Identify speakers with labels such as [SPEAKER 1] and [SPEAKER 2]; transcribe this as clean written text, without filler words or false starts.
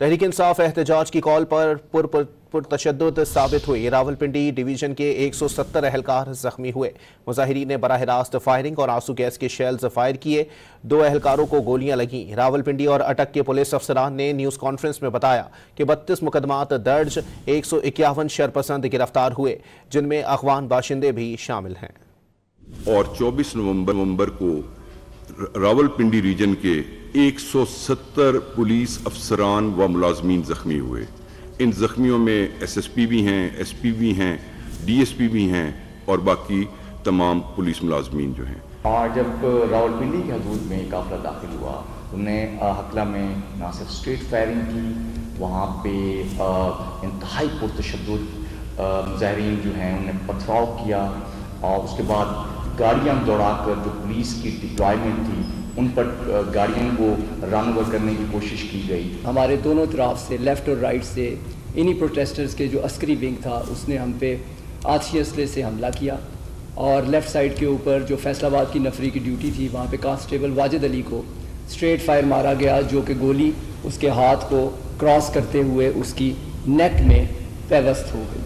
[SPEAKER 1] तहरीक इंसाफ एहतजाज की कॉल पर पुरतशद्दुद साबित हुई। रावलपिंडी डिवीजन के 170 अहलकार जख्मी हुए। मुजाहिरीन ने बराह रास्त फायरिंग और आंसू गैस के शेल्स फायर किए। 2 अहलकारों को गोलियां लगीं। रावलपिंडी और अटक के पुलिस अफसरान ने न्यूज़ कॉन्फ्रेंस में बताया कि 32 मुकदमात दर्ज, 151 शरपसंद गिरफ्तार हुए, जिनमें अफगान बाशिंदे भी शामिल हैं।
[SPEAKER 2] और 24 नवंबर को रावलपिंडी रीजन के 170 पुलिस अफसरान व मुलाजमीन जख्मी हुए। इन जख्मियों में SSP भी हैं, SP भी हैं, DSP भी हैं और बाकी तमाम पुलिस मुलाजमीन जो हैं।
[SPEAKER 3] और जब रावलपिंडी की हदूद में काफिला दाखिल हुआ, उन्होंने हकला में ना सिर्फ स्ट्रेट फायरिंग की, वहाँ पे इंतहाई पुरतशद्दुद मुजाहिरीन जो हैं उन्हें पथराव किया और उसके बाद गाड़ियाँ दौड़ाकर जो पुलिस की डिप्लॉयमेंट थी उन पर गाड़ियों को रन ओवर करने की कोशिश की गई।
[SPEAKER 4] हमारे दोनों तरफ से लेफ़्ट और राइट से इन्हीं प्रोटेस्टर्स के जो अस्करी विंग था उसने हम पे आतिशी असले से हमला किया और लेफ़्ट साइड के ऊपर जो फैसलाबाद की नफरी की ड्यूटी थी वहाँ पे कांस्टेबल वाजिद अली को स्ट्रेट फायर मारा गया, जो कि गोली उसके हाथ को क्रॉस करते हुए उसकी नेक में पेवस्त हो गई।